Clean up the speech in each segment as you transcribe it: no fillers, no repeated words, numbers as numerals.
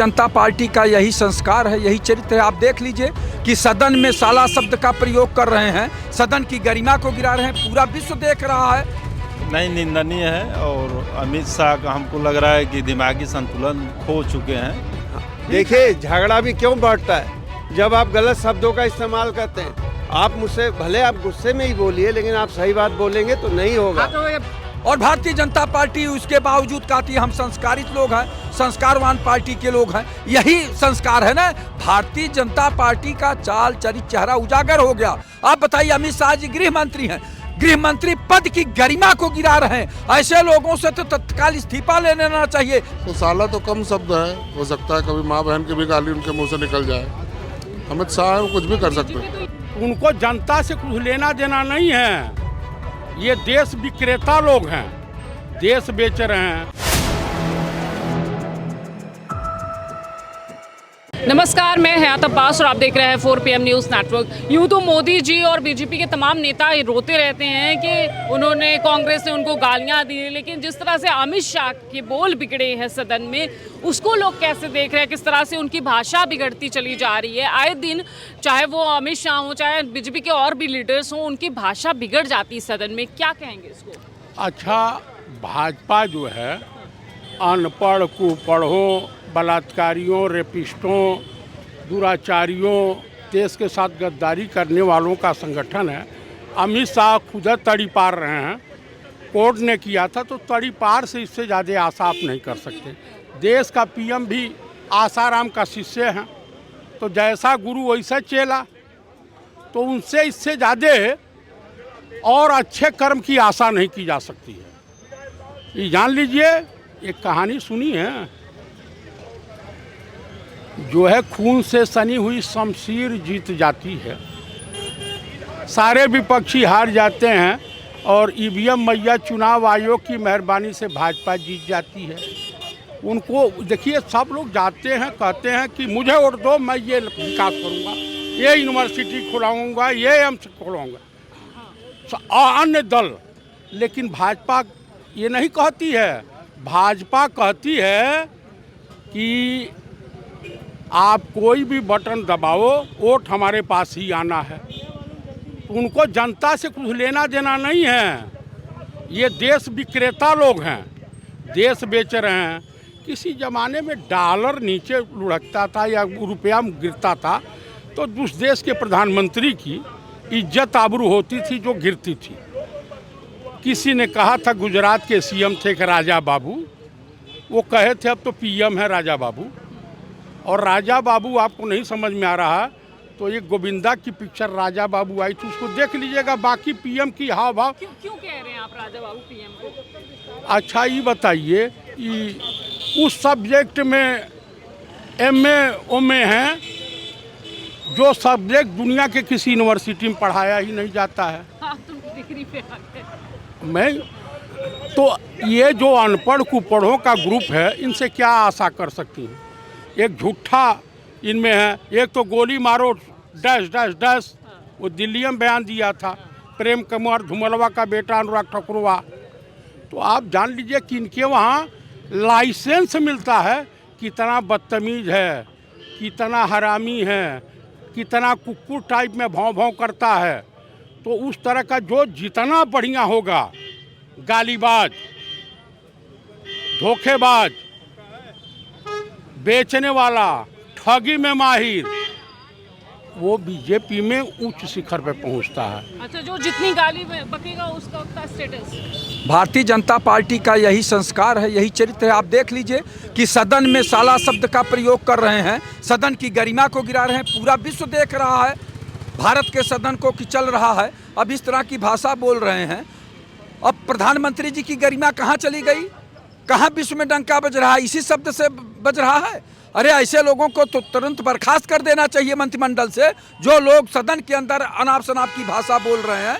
जनता party का यही संस्कार है, यही चरित्र है। आप देख लीजिए कि सदन में साला शब्द का प्रयोग कर रहे हैं, सदन की गरिमा को गिरा रहे हैं, पूरा विश्व देख रहा है। नहीं, निंदनीय है। और अमित शाह का हमको लग रहा है कि दिमागी संतुलन खो चुके हैं। देखिए, झगड़ा भी क्यों बढ़ता है जब आप गलत शब्दों का इस्तेमाल करते हैं। आप मुझसे भले आप गुस्से में ही बोलिए, लेकिन आप सही बात बोलेंगे तो नहीं होगा। और भारतीय जनता पार्टी उसके बावजूद कहती है हम संस्कारित लोग हैं, संस्कारवान पार्टी के लोग हैं। यही संस्कार है ना। भारतीय जनता पार्टी का चाल चरित्र चेहरा उजागर हो गया। आप बताइए, अमित शाह जी गृह मंत्री हैं, गृह मंत्री पद की गरिमा को गिरा रहे हैं। ऐसे लोगों से तो तत्काल इस्तीफा ले लेना चाहिए। तो साला तो कम शब्द है, हो सकता है कभी माँ बहन की भी गाली उनके मुंह से निकल जाए। अमित शाह है, वो कुछ भी कर सकते हैं। उनको जनता से कुछ लेना देना नहीं है। ये देश विक्रेता लोग हैं, देश बेच रहे हैं। नमस्कार, मैं हयात अब्बास और आप देख रहे हैं 4 PM न्यूज़ नेटवर्क। यूँ तो मोदी जी और बीजेपी के तमाम नेता रोते रहते हैं कि उन्होंने कांग्रेस ने उनको गालियां दी, लेकिन जिस तरह से अमित शाह के बोल बिगड़े हैं सदन में, उसको लोग कैसे देख रहे हैं, किस तरह से उनकी भाषा बिगड़ती चली जा रही है। आए दिन चाहे वो अमित शाह हो, चाहे बीजेपी के और भी लीडर्स हों, उनकी भाषा बिगड़ जाती है सदन में। क्या कहेंगे इसको? अच्छा, भाजपा जो है अनपढ़ कुपढ़ों, बलात्कारियों, रेपिस्टों, दुराचारियों, देश के साथ गद्दारी करने वालों का संगठन है। अमित शाह खुद तड़ी पार रहे हैं। कोर्ट ने किया था, तो तड़ी पार से इससे ज़्यादा आशा आप नहीं कर सकते। देश का PM भी आसाराम का शिष्य हैं, तो जैसा गुरु वैसा चेला, तो उनसे इससे ज़्यादा और अच्छे कर्म की आशा नहीं की जा सकती है। ये जान लीजिए, एक कहानी सुनी है, जो है खून से सनी हुई शमशीर जीत जाती है। सारे विपक्षी हार जाते हैं और EVM मैया चुनाव आयोग की मेहरबानी से भाजपा जीत जाती है। उनको देखिए, सब लोग जाते हैं, कहते हैं कि मुझे वोट दो, मैं ये विकास करूँगा, ये यूनिवर्सिटी खुलाऊँगा, ये एम्स खोलूँगा। अन्य दल, लेकिन भाजपा ये नहीं कहती है। भाजपा कहती है कि आप कोई भी बटन दबाओ, वोट हमारे पास ही आना है। उनको जनता से कुछ लेना देना नहीं है। ये देश विक्रेता लोग हैं, देश बेच रहे हैं। किसी ज़माने में डॉलर नीचे लुढ़कता था या रुपया गिरता था, तो उस देश के प्रधानमंत्री की इज्जत आबरू होती थी जो गिरती थी। किसी ने कहा था, गुजरात के CM थे एक राजा बाबू, वो कहे थे अब तो PM है राजा बाबू। और राजा बाबू आपको नहीं समझ में आ रहा, तो ये गोविंदा की पिक्चर राजा बाबू आई थी, उसको देख लीजिएगा। बाकी PM की हाव भाव क्यों कह रहे हैं आप राजा बाबू PM को? अच्छा, ये बताइए कि उस सब्जेक्ट में MA हैं, जो सब्जेक्ट दुनिया के किसी यूनिवर्सिटी में पढ़ाया ही नहीं जाता है। हाँ, तुम डिग्री पे आ गए। मैं तो ये जो अनपढ़ कुपढ़ों का ग्रुप है, इनसे क्या आशा कर सकती हैं? एक झूठा इनमें है, एक तो गोली मारो डैश डैश डैश, वो दिल्ली में बयान दिया था प्रेम कुमार धूमलवा का बेटा अनुराग ठाकुरवा। तो आप जान लीजिए कि इनके वहाँ लाइसेंस मिलता है, कितना बदतमीज है, कितना हरामी है, कितना कुकुर टाइप में भौं भौं करता है। तो उस तरह का जो जितना बढ़िया होगा, गालीबाज, धोखेबाज, बेचने वाला, ठगी में माहिर, वो बीजेपी में उच्च शिखर पे पहुंचता है। अच्छा, जो जितनी गाली बकेगा उसका उतना स्टेटस। भारतीय जनता पार्टी का यही संस्कार है, यही चरित्र है। आप देख लीजिए कि सदन में साला शब्द का प्रयोग कर रहे हैं, सदन की गरिमा को गिरा रहे हैं, पूरा विश्व देख रहा है भारत के सदन को कि चल रहा है। अब इस तरह की भाषा बोल रहे हैं। अब प्रधानमंत्री जी की गरिमा कहाँ चली गई? कहाँ विश्व में डंका बज रहा है? इसी शब्द से बज रहा है। अरे ऐसे लोगों को तो तुरंत बर्खास्त कर देना चाहिए मंत्रिमंडल से, जो लोग सदन के अंदर अनाप शनाप की भाषा बोल रहे हैं।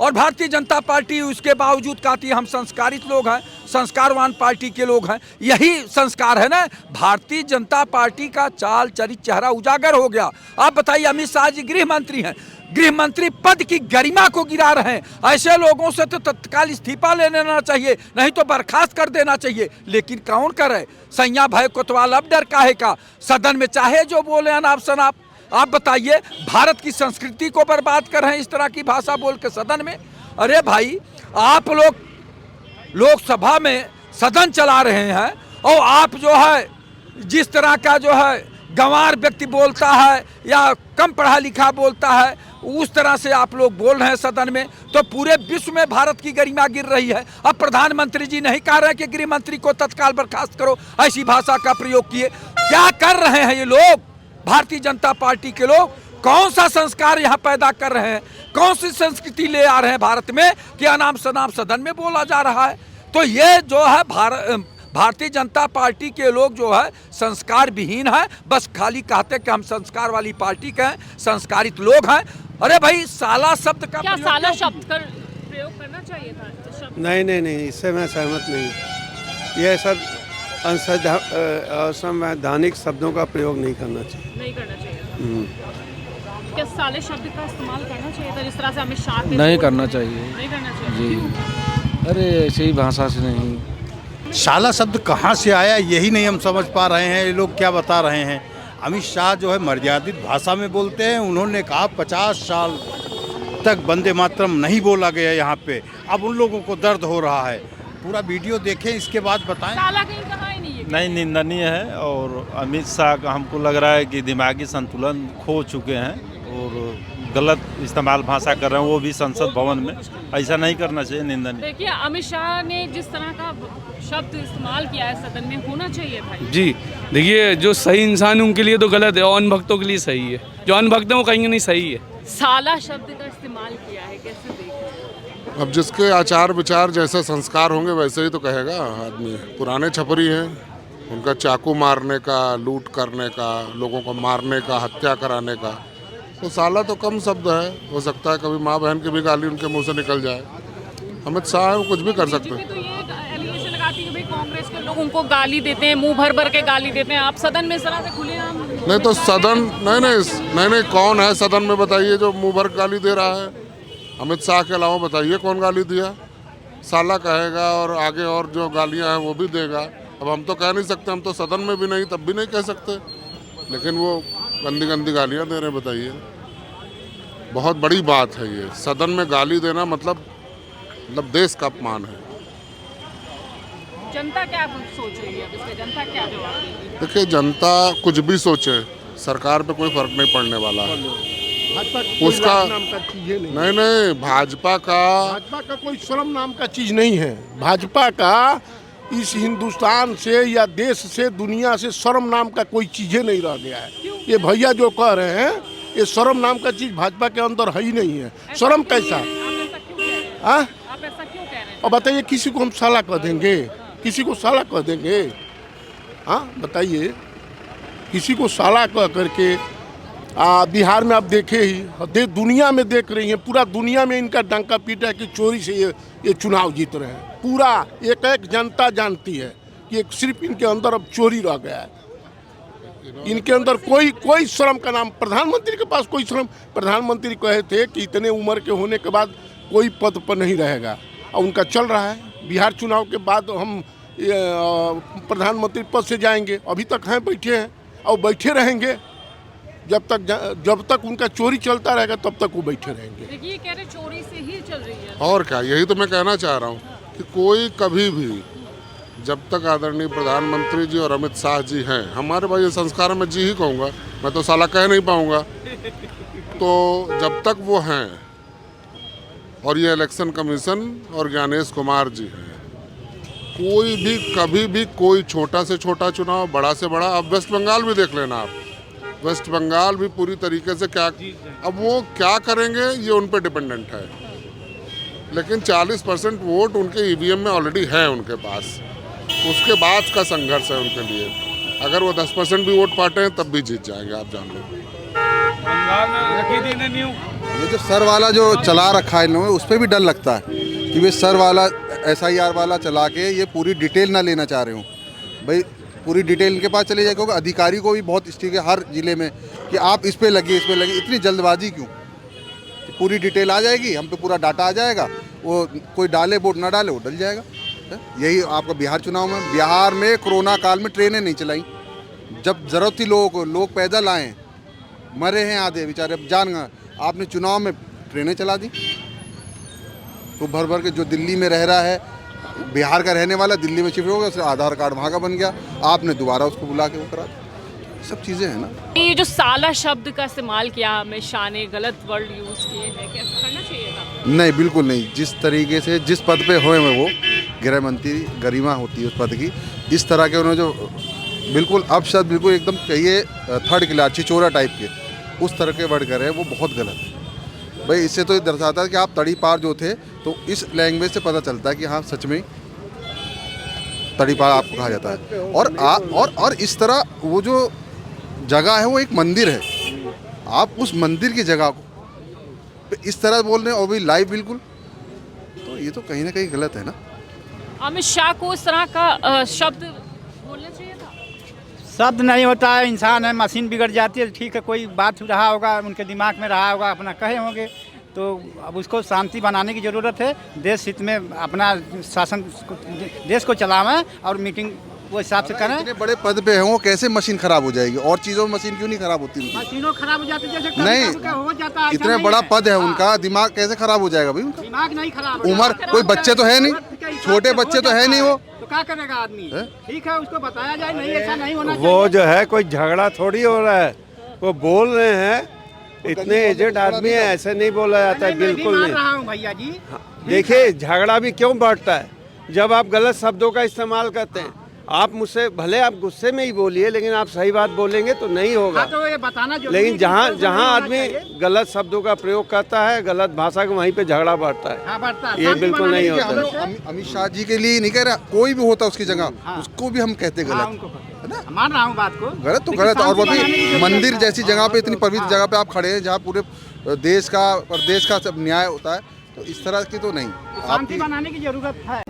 और भारतीय जनता पार्टी उसके बावजूद कहती है हम संस्कारित लोग हैं, संस्कारवान पार्टी के लोग हैं। यही संस्कार है ना। भारतीय जनता पार्टी का चाल चरित्र चेहरा उजागर हो गया। आप बताइए, अमित शाह जी गृह मंत्री हैं, गृह मंत्री पद की गरिमा को गिरा रहे हैं। ऐसे लोगों से तो तत्काल इस्तीफा ले लेना चाहिए, नहीं तो बर्खास्त कर देना चाहिए। लेकिन कौन करे? सैया भाई कोतवाल अब डर काहे का? सदन में चाहे जो बोले अनाप शनाप। आप बताइए, भारत की संस्कृति को बर्बाद कर रहे हैं इस तरह की भाषा बोल के सदन में। अरे भाई, आप लोग लोकसभा में सदन चला रहे हैं और आप जो है जिस तरह का जो है गंवार व्यक्ति बोलता है या कम पढ़ा लिखा बोलता है, उस तरह से आप लोग बोल रहे हैं सदन में, तो पूरे विश्व में भारत की गरिमा गिर रही है। अब प्रधानमंत्री जी नहीं कह रहे हैं कि गृह मंत्री को तत्काल बर्खास्त करो, ऐसी भाषा का प्रयोग किए। क्या कर रहे हैं ये लोग? भारतीय जनता पार्टी के लोग कौन सा संस्कार यहाँ पैदा कर रहे हैं? कौन सी संस्कृति ले आ रहे हैं भारत में कि अनाप शनाप सदन में बोला जा रहा है? तो ये जो है भारतीय जनता पार्टी के लोग जो है संस्कार विहीन है, बस खाली कहते कि हम संस्कार वाली पार्टी के हैं, संस्कारित लोग हैं। अरे भाई, साला शब्द का क्या साला शब्द का प्रयोग करना चाहिए था? नहीं, इससे मैं सहमत नहीं। ये सब असंवैधानिक शब्दों का प्रयोग नहीं करना चाहिए। नहीं करना चाहिए। क्या साले शब्द का इस्तेमाल करना चाहिए था जिस तरह से अमित शाह? नहीं करना चाहिए। नहीं करना चाहिए जी, अरे ऐसे ही भाषा से नहीं। साला शब्द कहाँ से आया यही नहीं हम समझ पा रहे हैं। ये लोग क्या बता रहे हैं? अमित शाह जो है मर्यादित भाषा में बोलते हैं। उन्होंने कहा 50 साल तक वंदे मातरम नहीं बोला गया यहाँ पे। अब उन लोगों को दर्द हो रहा है। पूरा वीडियो देखें, इसके बाद बताएं। साला कहीं कहा ही नहीं है। नहीं, निंदनीय है। और अमित शाह का हमको लग रहा है कि दिमागी संतुलन खो चुके हैं और गलत इस्तेमाल भाषा कर रहे हैं, वो भी संसद भवन में। ऐसा नहीं करना चाहिए, निंदनीय। देखिए, अमित शाह ने जिस तरह का शब्द इस्तेमाल किया है सदन में, होना चाहिए भाई। जी देखिए, जो सही इंसान है उनके लिए तो गलत है और अनभक्तों के लिए सही है। जो अनभक्त है वो कहेंगे नहीं सही है। साला शब्द का इस्तेमाल किया है, कैसे देख रहे हैं? अब जिसके आचार विचार जैसे संस्कार होंगे वैसे ही तो कहेगा आदमी। पुराने छपरी हैं, उनका चाकू मारने का, लूट करने का, लोगों को मारने का, हत्या कराने का, तो साला तो कम शब्द है। हो सकता है कभी माँ बहन की भी गाली उनके मुंह से निकल जाए। अमित शाह है, वो कुछ भी कर सकते हैं। तो ये एलिगेशन लगाती है कि भाई कांग्रेस के लोग उनको गाली देते हैं, मुंह भर भर के गाली देते हैं। आप सदन में इस तरह से खुलेआम नहीं तो सदन नहीं, कौन है सदन में बताइए जो मुंह भर गाली दे रहा है? अमित शाह के अलावा बताइए कौन गाली दिया? साला कहेगा और आगे और जो गालियाँ हैं वो भी देगा। अब हम तो कह नहीं सकते, हम तो सदन में भी नहीं, तब भी नहीं कह सकते, लेकिन वो गंदी गंदी गालियाँ दे रहे हैं। बताइए, बहुत बड़ी बात है ये। सदन में गाली देना मतलब देश का अपमान है। जनता क्या सोच रही है? इसमें जनता क्या जवाब देगी? देखिए, जनता कुछ भी सोचे, सरकार पे कोई फर्क नहीं पड़ने वाला है। उसका नाम का चीज नहीं। नहीं, भाजपा का कोई शर्म नाम का चीज नहीं है। भाजपा का इस हिंदुस्तान से या देश से, दुनिया से शर्म नाम का कोई चीज नहीं रह गया है। ये भैया जो कह रहे हैं, ये शर्म नाम का चीज भाजपा के अंदर है ही नहीं है। शर्म कैसा? आप ऐसा क्यों कह रहे हैं? और बताइए, किसी को हम साला कह देंगे? किसी को साला कह देंगे? हाँ बताइए, किसी को साला कह करके बिहार में आप देखे ही, दुनिया में देख रही हैं, पूरा दुनिया में इनका डंका पीटा है कि चोरी से ये चुनाव जीत रहे हैं। पूरा एक जनता जानती है कि सिर्फ इनके अंदर अब चोरी रह गया है। इनके अंदर कोई श्रम का नाम, प्रधानमंत्री के पास कोई श्रम। प्रधानमंत्री कहे थे कि इतने उम्र के होने के बाद कोई पद पर नहीं रहेगा, और उनका चल रहा है। बिहार चुनाव के बाद हम प्रधानमंत्री पद से जाएंगे, अभी तक हैं, बैठे हैं और बैठे रहेंगे जब तक उनका चोरी चलता रहेगा, तब तक वो बैठे रहेंगे। देखिए, कह रहे चोरी से ही चल रही है। और क्या, यही तो मैं कहना चाह रहा हूँ कि कोई कभी भी, जब तक आदरणीय प्रधानमंत्री जी और अमित शाह जी हैं, हमारे भाई ये संस्कार में जी ही कहूँगा, मैं तो साला कह नहीं पाऊँगा, तो जब तक वो हैं और ये इलेक्शन कमीशन और ज्ञानेश कुमार जी हैं, कोई भी कभी भी कोई छोटा से छोटा चुनाव, बड़ा से बड़ा, अब वेस्ट बंगाल भी देख लेना आप। वेस्ट बंगाल भी पूरी तरीके से क्या, अब वो क्या करेंगे ये उन पे डिपेंडेंट है, लेकिन 40% वोट उनके ईवीएम में ऑलरेडी है उनके पास। उसके बाद का संघर्ष है उनके लिए। अगर वो 10% भी वोट पाते हैं तब भी जीत जाएंगे, आप जान लो। ये जो सर वाला जो चला रखा है इन लोगों ने, उस पर भी डर लगता है कि वे सर वाला SIR वाला चला के ये पूरी डिटेल ना लेना चाह रहे हूँ। भाई पूरी डिटेल इनके पास चले जाए, क्योंकि अधिकारी को भी बहुत स्ट्रिक्ट है हर जिले में कि आप इस पे लगिए, इस पे लगिए। इतनी जल्दबाजी क्यों? पूरी डिटेल आ जाएगी, हम पे पूरा डाटा आ जाएगा, वो कोई डाले वोट ना डाले वो डल जाएगा। यही आपका बिहार चुनाव में, बिहार में कोरोना काल में ट्रेनें नहीं चलाई, जब ज़रूरत थी लोगों को, लोग पैदल आए, मरे हैं आधे बेचारे, अब जान गए, आपने चुनाव में ट्रेनें चला दी। तो भर भर के जो दिल्ली में रह रहा है, बिहार का रहने वाला दिल्ली में शिफ्ट हो गया, उससे आधार कार्ड वहाँ का बन गया, आपने दोबारा उसको बुला के वो करा, सब चीज़ें हैं ना। ये जो साला शब्द का इस्तेमाल किया अमित शाह ने, गलत वर्ड यूज़ किए हैं, क्या करना चाहिए था? नहीं, बिल्कुल नहीं। जिस तरीके से जिस पद पे हुए हैं वो गृह मंत्री, गरिमा होती है उस पद की, इस तरह के उन्होंने जो बिल्कुल अपशब्द, बिल्कुल एकदम कहिए थर्ड क्लास छिचोरा टाइप के उस तरह के वर्ड कर रहे हैं, वो बहुत गलत है भाई। इससे तो ये दर्शाता है कि आप तड़ी पार जो थे, तो इस लैंग्वेज से पता चलता है कि हाँ सच में तड़ी पार आपको कहा जाता है। और इस तरह वो जो जगह है वो एक मंदिर है, आप उस मंदिर की जगह को इस तरह बोल रहे हैं और भी लाइव बिल्कुल, तो ये तो कहीं ना कहीं गलत है ना। अमित शाह को इस तरह का शब्द बोलना चाहिए था? शब्द नहीं होता है, इंसान है, मशीन बिगड़ जाती है, ठीक है, कोई बात रहा होगा, उनके दिमाग में रहा होगा, अपना कहे होंगे, तो अब उसको शांति बनाने की ज़रूरत है। देश हित में अपना शासन, देश को चलावें और मीटिंग वो हिसाब से करें। इतने बड़े पद पे हैं वो, कैसे मशीन खराब हो जाएगी? और चीज़ों में मशीन क्यों नहीं खराब होती उनकी? मशीनों खराब हो जाती है, जैसे नहीं, हो जाता है। इतने बड़ा पद है उनका, दिमाग कैसे खराब हो जाएगा भाई उनका? दिमाग नहीं खराब, उम्र, कोई बच्चे तो है नहीं, छोटे बच्चे तो है नहीं, वो तो क्या करेगा आदमी? ठीक है, उसको बताया जाए, नहीं ऐसा नहीं होना चाहिए। वो जो है कोई झगड़ा थोड़ी हो रहा है, वो बोल रहे हैं, इतने एजेड आदमी है, ऐसे नहीं बोला जाता है, बिल्कुल नहीं। रहा हूँ भैया जी, देखिए झगड़ा भी क्यों बढ़ता है, जब आप गलत शब्दों का इस्तेमाल करते हैं। आप मुझसे भले आप गुस्से में ही बोलिए, लेकिन आप सही बात बोलेंगे तो नहीं होगा। हाँ, तो ये बताना जरूरी लेकिन है, जहाँ कि जहाँ होना आदमी चाहिए। गलत शब्दों का प्रयोग करता है, गलत भाषा का, वहीं पे झगड़ा बढ़ता है। हाँ, बढ़ता है। ये शांति बिल्कुल बनाने नहीं की होता जरूरत है। है। अमित शाह जी के लिए नहीं कह रहा, कोई भी होता उसकी जगह, हाँ। उसको भी हम कहते हाँ, गलत उनको है ना, मान रहा हूँ बात को। गलत तो लेकिन गलत। और वो शांति बनाने की भी जरूरत मंदिर है। जैसी जगह पे, इतनी पवित्र हाँ। जगह पे आप खड़े हैं जहाँ पूरे देश का, प्रदेश का सब न्याय होता है, तो इस तरह की तो नहीं। शांति बनाने की जरूरत है।